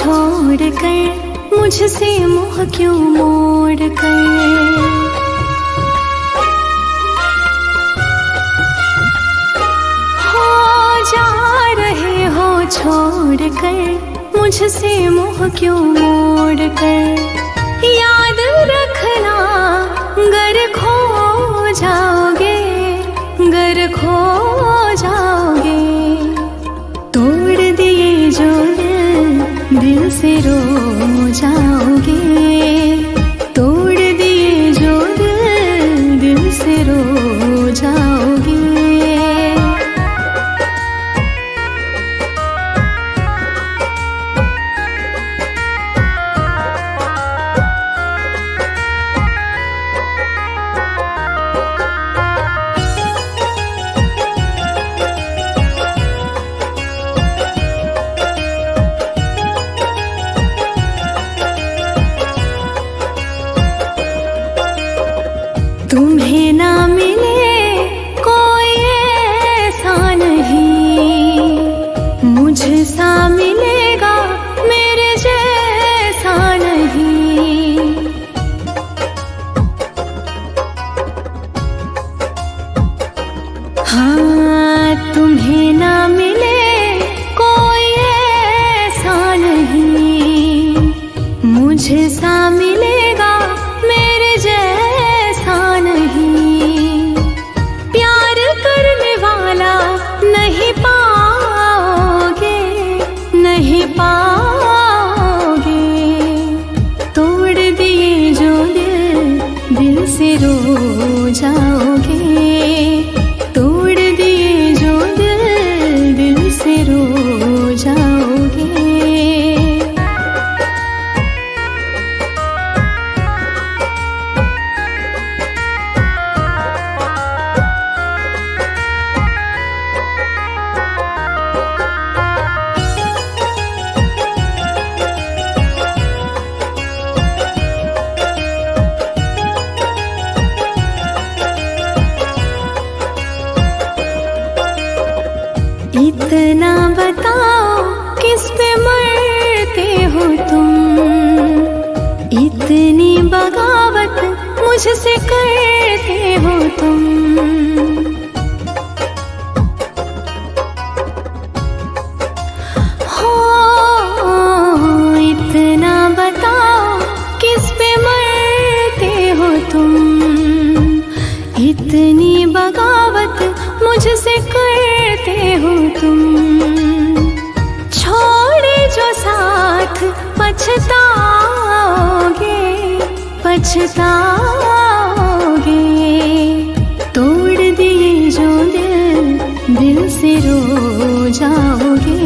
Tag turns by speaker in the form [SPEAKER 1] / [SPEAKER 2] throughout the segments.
[SPEAKER 1] छोड़ कर, मुझसे मुँह क्यों मोड़ कर। हो जा रहे हो छोड़ कर, मुझसे मुँह क्यों मोड़ कर। याद रखना गर खो जाओगे, गर खो जाओगे। तोड़ दिए जो दिल से रो जाओगे। तोड़ दिए जो दिल से रो जाओगे। तुम्हें ना मिले कोई ऐसा नहीं, मुझसा मिलेगा मेरे जैसा नहीं। हाँ तुम्हें ना मिले कोई ऐसा नहीं, मुझसा मिलेगा मेरे जैसा नहीं। प्यार करने वाला नहीं पाओगे, नहीं पाओगे। तोड़ दिए जो दिल से रो जाओगे। तोड़ दिए जो दिल से रो जाओगे। इतना बताओ किस पे मरते हो तुम, इतनी बगावत मुझसे करते हो तुम। हो इतना बताओ किस पे मरते हो तुम, इतनी बगावत मुझसे करते हो तुम। छोड़े जो साथ पछताओगे, पछताओगे। तोड़ दिए जो दिल से रो जाओगे।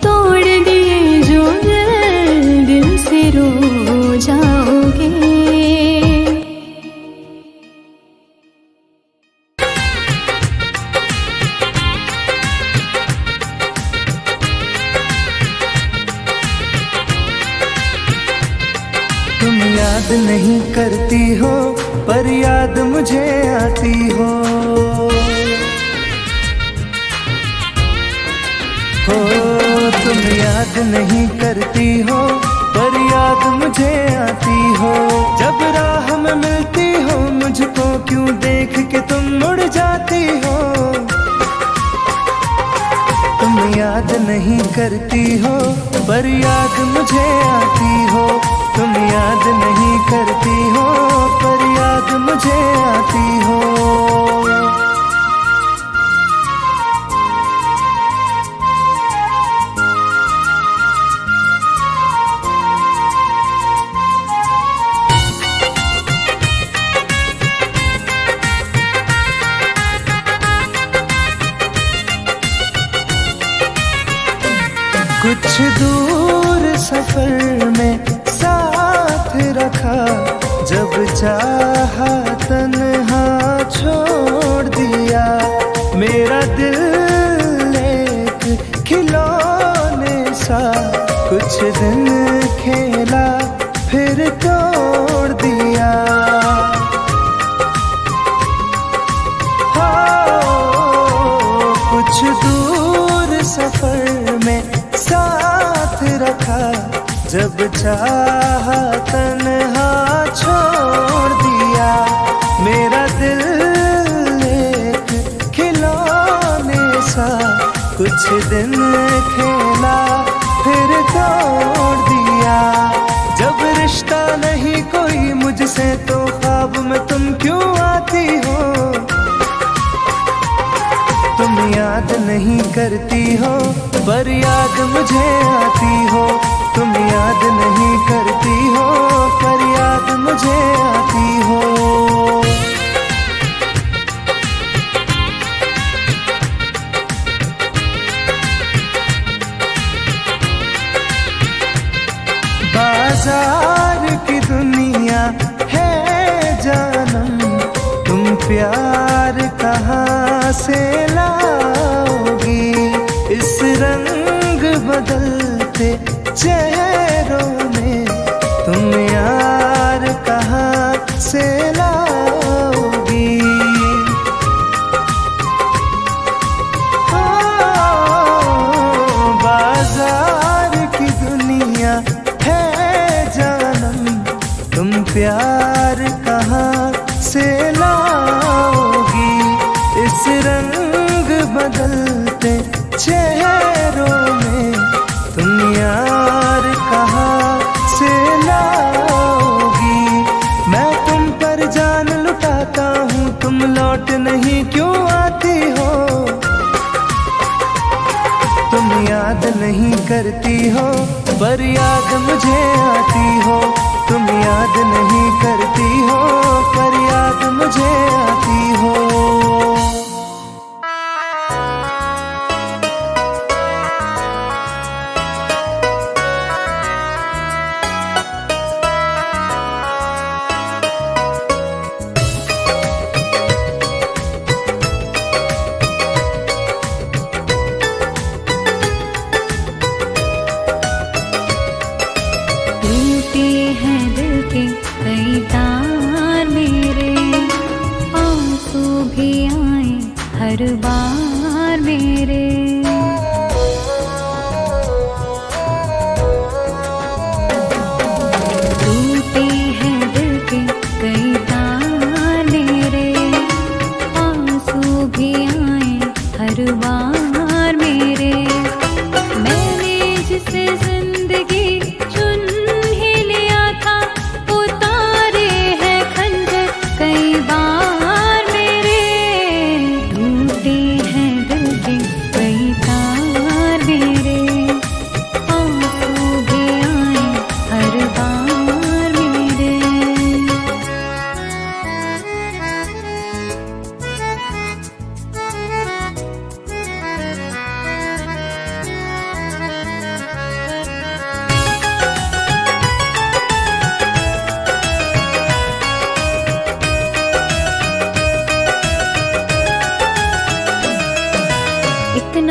[SPEAKER 1] तोड़ दिए जो दिल से रो जाओगे।
[SPEAKER 2] तुम याद नहीं करती हो पर याद मुझे आती हो। तुम याद नहीं करती हो पर याद मुझे आती हो। जब राह में मिलती हो मुझको क्यों देख के तुम मुड़ जाती हो। तुम याद नहीं करती हो पर याद मुझे आती हो। तुम याद नहीं करती हो पर याद मुझे आती हो। कुछ दूर सफर में साथ रखा, जब चाहा तन्हा छोड़ दिया। मेरा दिल एक खिलौने सा कुछ दिन खेला फिर तोड़ दिया। कुछ दूर सफर में साथ रखा, जब चाहा तन्हा छोड़ दिया, मेरा दिल एक खिलौने सा कुछ दिन खेला फिर तोड़ दिया। जब रिश्ता नहीं कोई मुझसे तो ख्वाब में तुम क्यों आती हो? तुम याद नहीं करती हो पर याद मुझे आती हो। तुम याद नहीं करती हो पर याद मुझे आती हो। बाजार की दुनिया है जानम, तुम प्यार कहाँ से लाओगी? इस रंग बदलते चेहरों में तुम यार कहाँ से लाओगी? बाजार की दुनिया है जानम, तुम प्यार कहाँ से लाओगी? इस रंग बदलते चेहरों में तुम यार कहाँ से लाओगी? मैं तुम पर जान लुटाता हूँ, तुम लौट नहीं क्यों आती हो? तुम याद नहीं करती हो पर याद मुझे आती हो। तुम याद नहीं करती हो पर याद मुझे आती हो।
[SPEAKER 1] कई तार मेरे, आंसू भी आए हर बार मेरे। टूटे हैं दिल के कई तार मेरे, आंसू भी आए हर बार मेरे। मैंने जिसे जिंदगी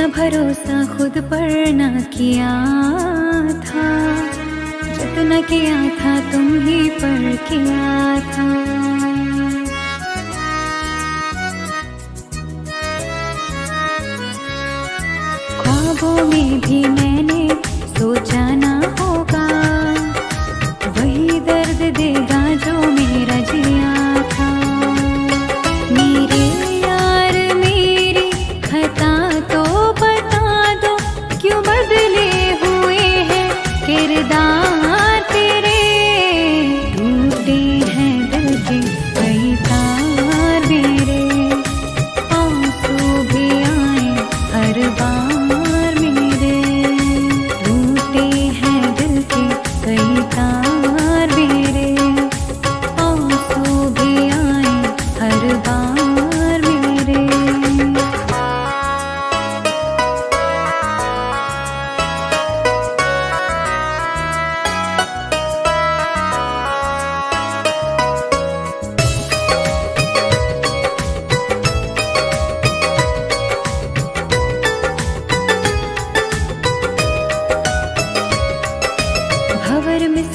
[SPEAKER 1] भरोसा खुद पर न किया था, जितना किया था तुम ही पर किया था। ख्वाबों में भी मैंने सोचा ना होगा, वही दर्द देगा जो मेरा जिया था। मेरे यार मेरी खता तो क्यों बदले हुए हैं किरदार तेरे? टूटे हैं दिल के कई तार मेरे, आंसू भी आए हर बार मेरे। टूटे हैं दिल के कई तार मेरे, आंसू भी आए हर बार मेरे।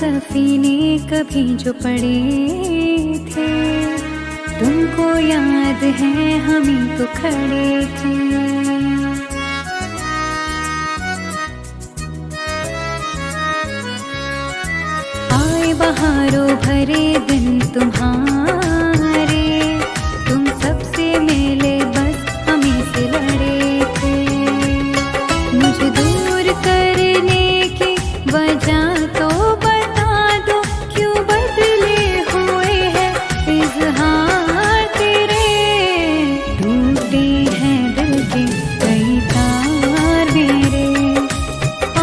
[SPEAKER 1] सफीने कभी जो पड़े थे, तुमको याद है हम ही तो खड़े थे। बहारों भरे दिन तुम्हारे, तुम सबसे मिले बस हमें से लड़े थे। मुझे दूर करने की वजह तो बता दो, क्यों बदले हुए हैं इज़हार तेरे। टूटे हैं दिल के कई तार मेरे,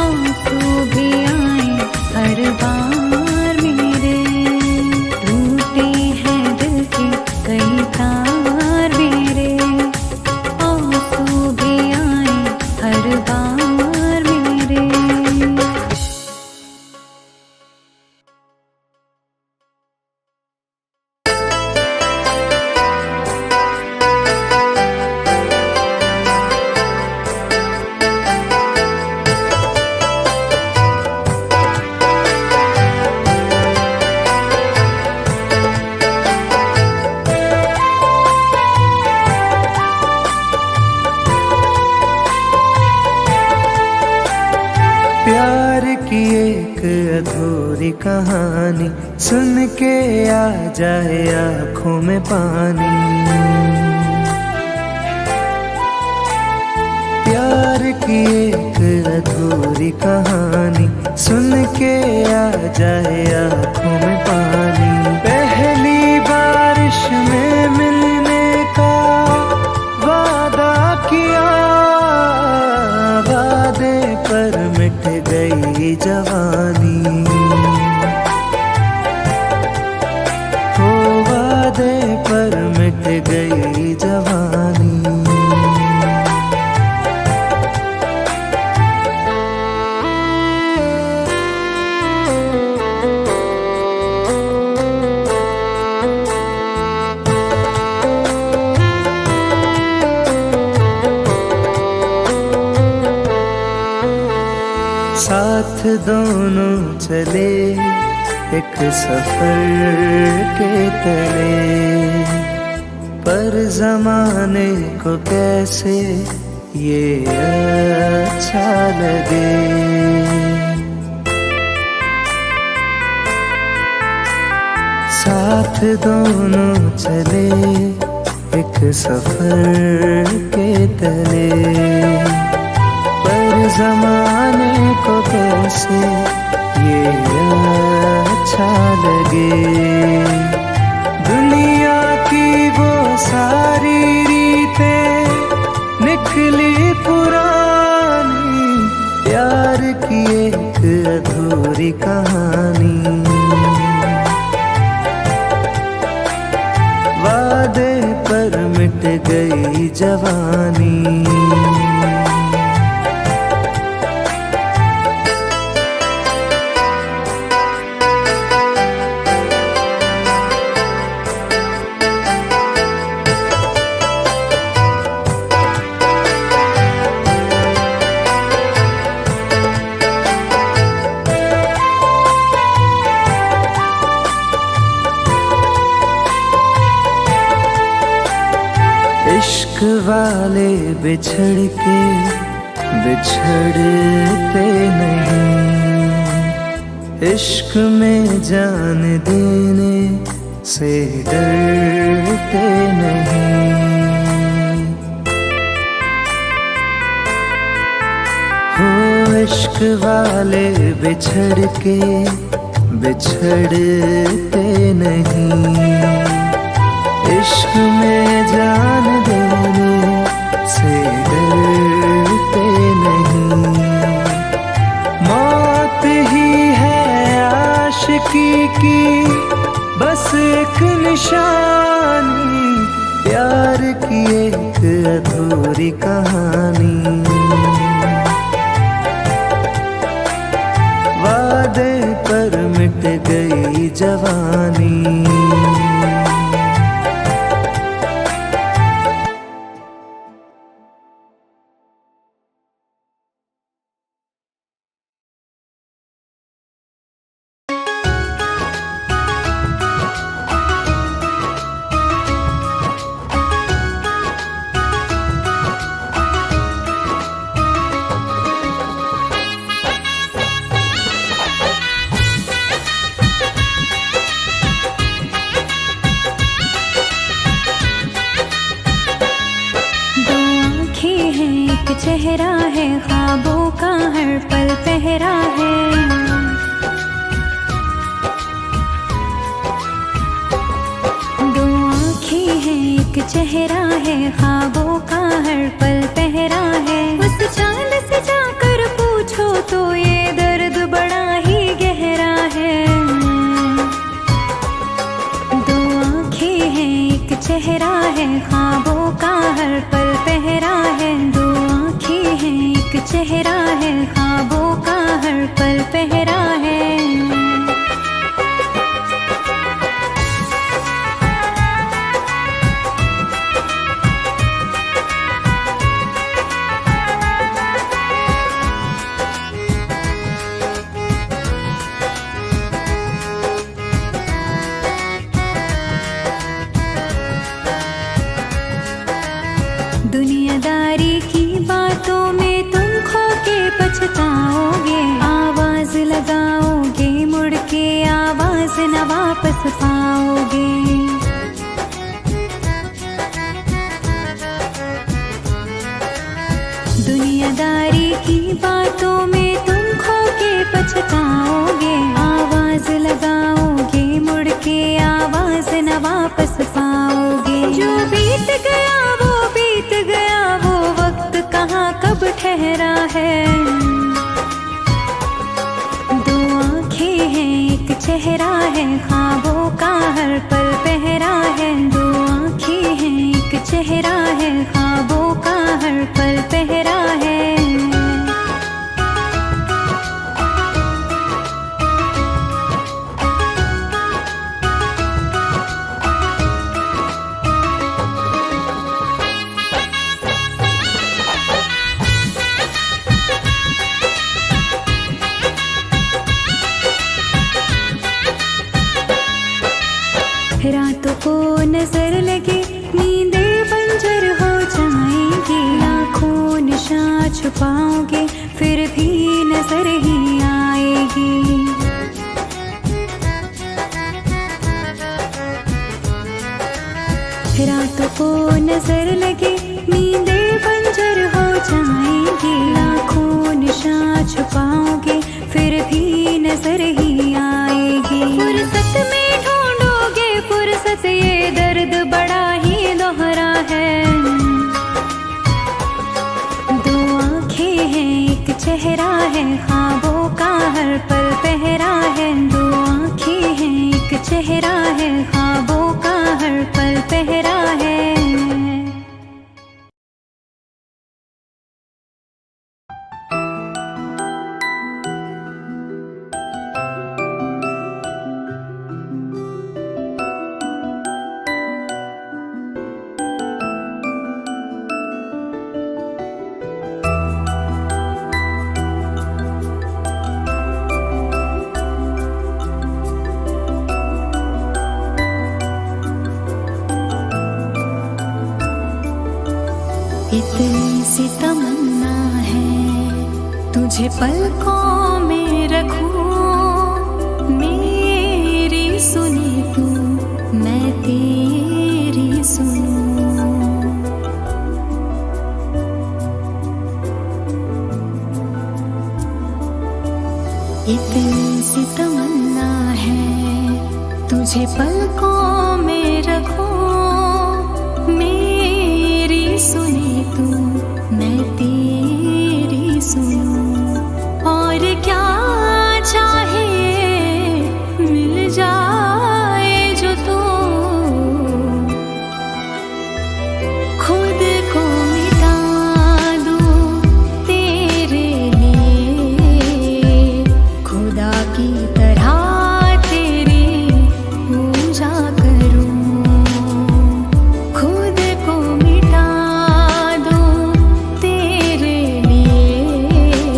[SPEAKER 1] आंसू भी आए हर बार मेरे। टूटे हैं दिल के कई तार मेरे, आंसू भी आए हर बार मेरे।
[SPEAKER 2] प्यार की एक अधूरी कहानी सुन के आ जाए आँखों में पानी। प्यार की एक अधूरी कहानी सुन के आ जाए आँखों में पानी। पहली बारिश में मिलने का वादा किया, वादे पर मिट गई जवानी। हो वादे पर मिट गई जवानी। साथ दोनों चले एक सफर के तले, पर जमाने को कैसे ये अच्छा लगे। साथ दोनों चले एक सफर के तले, पर जमाने को कैसे ये अच्छा लगे। दुनिया की वो सारी रीतें निकली पुरानी, प्यार की एक अधूरी कहानी। वादे पर मिट गई जवानी। इश्क वाले बिछड़ के बिछड़ते नहीं, इश्क में जान देने से डरते नहीं। हो इश्क वाले बिछड़ के बिछड़ते नहीं, इश्क में जान देने से डरते नहीं। मौत ही है आशिकी की बस एक निशानी, प्यार की एक अधूरी कहानी। वादे पर मिट गई जवानी।
[SPEAKER 1] चेहरा है, ख्वाबों का हर पल पहरा है। दो आँखें हैं, एक चेहरा है, ख्वाबों का हर पल पहरा है। उस चांद से जाकर पूछो तो ये दर्द बड़ा ही गहरा है। दो आँखें हैं, एक चेहरा है, ख्वाबों का हर पल पहरा है। दो आँखें हैं, एक चेहरा है, ख्वाबों का हर पल पहरा है। दुनियादारी की बातों में तुम खो के पछताओगे। आवाज लगाओगे मुड़ के, आवाज न वापस पाओगे। दुनियादारी की बातों में तुम खो के पछताओगे। आवाज लगाओगे मुड़ के, आवाज न वापस पाओगे। जो बीत गया वो बीत गया, वो वक्त कहाँ कब ठहरा है। दो आँखें हैं, एक चेहरा है, ख्वाबों का हर पल पहरा है। दो आँखें हैं, एक चेहरा है, ख्वाबों का हर पल पहरा है। रातों को नजर लगे, नींदें बंजर हो जाएंगी। लाखों निशान छुपाओगे, फिर भी नजर ही आएगी। रातों को नजर लगे, नींदें बंजर हो जाएंगी। लाखों निशान छुपाओगे, फिर भी नजर ही आएगी। फुर्सत में ढूंढोगे फुर्सत, ये दर्द बड़ा ही दोहरा है। दो आँखें हैं, एक चेहरा है, ख्वाबों का हर पल पहरा है। दो आँखें हैं, एक चेहरा है, ख्वाबों का हर पल पहरा है। इतनी सी तमन्ना है, तुझे पलकों में रखूं। मेरी सुनी तू, मैं तेरी सुनूं। इतनी सी तमन्ना है, तुझे पलकों में रखूं। मेरी सुनी तू, मैं तेरी सुनूं। और क्या चाहिए मिल जाए जो तू, खुद को मिटा दूं तेरे लिए। खुदा की तरह तेरी पूजा करूं। खुद को मिटा दूं तेरे लिए।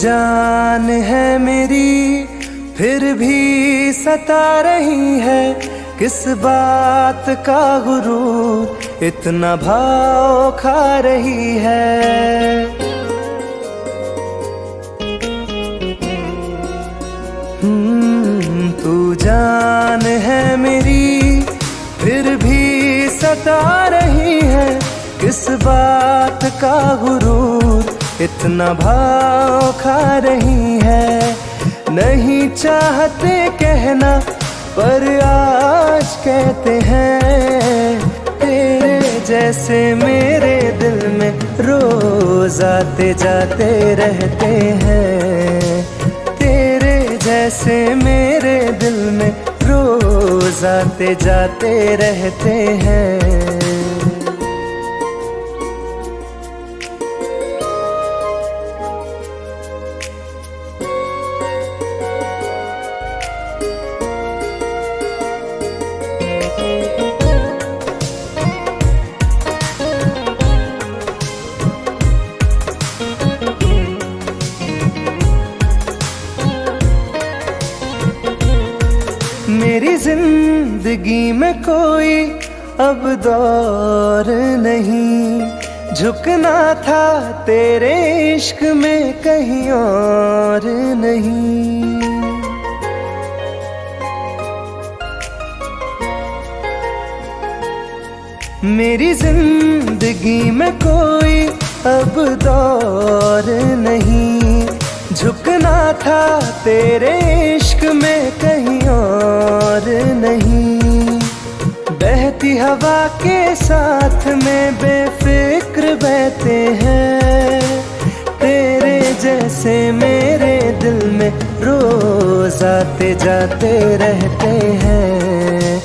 [SPEAKER 2] जान है मेरी फिर भी सता रही है, किस बात का गुरूर इतना भाव खा रही है। तू जान है मेरी फिर भी सता रही है, किस बात का गुरूर इतना भाव खा रही है। नहीं चाहते कहना पर आज कहते हैं, तेरे जैसे मेरे दिल में रोज आते जाते रहते हैं। तेरे जैसे मेरे दिल में रोज आते जाते रहते हैं। मेरी जिंदगी में कोई अब दौर नहीं, झुकना था तेरे इश्क में कहीं और नहीं। मेरी जिंदगी में कोई अब दौर नहीं, झुकना था तेरे इश्क में कहीं और नहीं। बहती हवा के साथ में बेफिक्र बहते हैं, तेरे जैसे मेरे दिल में रोज आते जाते रहते हैं।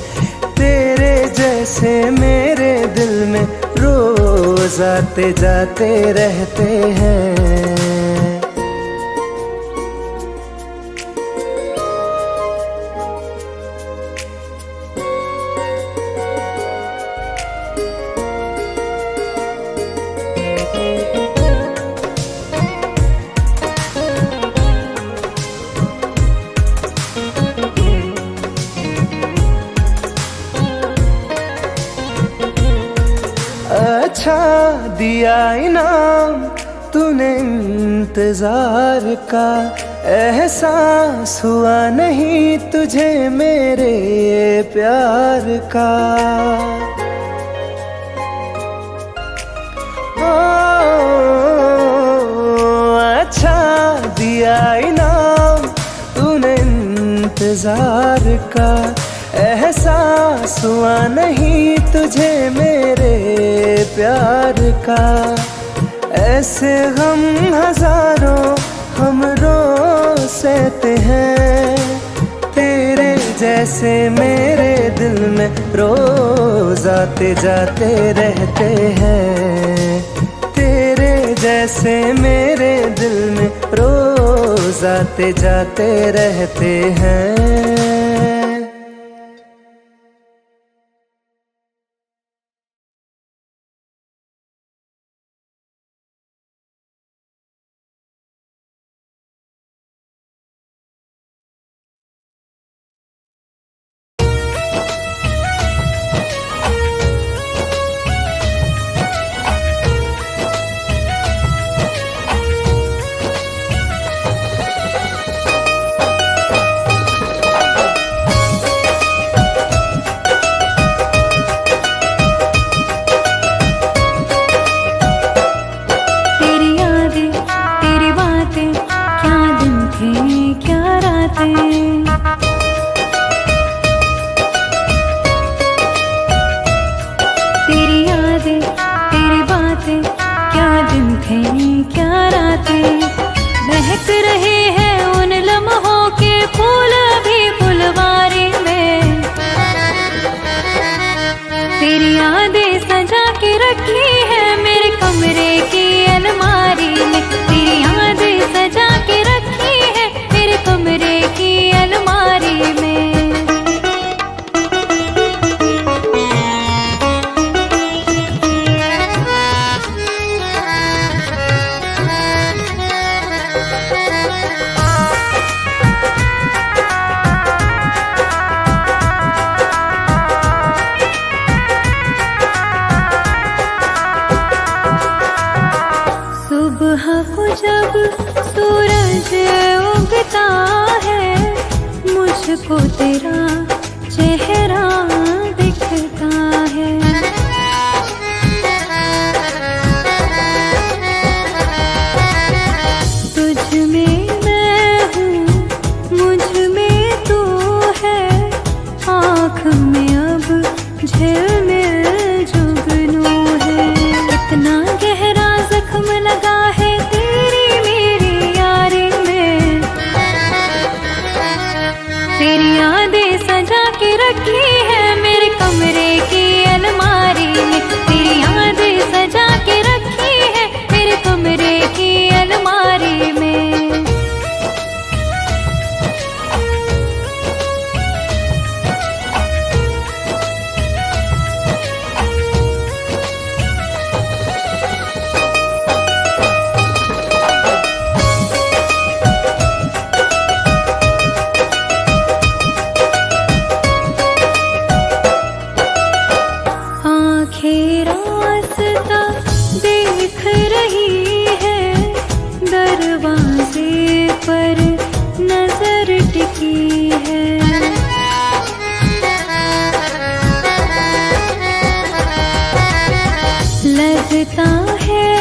[SPEAKER 2] तेरे जैसे मेरे दिल में रोज आते जाते रहते हैं। अच्छा दिया इनाम तूने इंतजार का, एहसास हुआ नहीं तुझे मेरे प्यार का। अच्छा दिया इनाम तूने इंतजार का, एहसास हुआ नहीं तुझे मेरे प्यार का। ऐसे गम हजारों हम रोज सहते हैं, तेरे जैसे मेरे दिल में रोज आते जाते रहते हैं। तेरे जैसे मेरे दिल में रोज आते जाते रहते हैं।
[SPEAKER 1] जब सूरज उगता है मुझको तेरा चेहरा दिखता है। तुझ में मैं हूँ, मुझ में तू है, आँख में अब झिलमिल जुगनू है। इतना गहरा जख्म लगा है तेरी मेरी यारी में, तेरी यादें सजा के रखी है मेरे कमरे की अलमारी में, तेरी यादें सजा के रखी है मेरे कमरे की अलमारी में। आँखें रास्ता देख रही है, दरवाजे पर नजर टिकी है। लगता है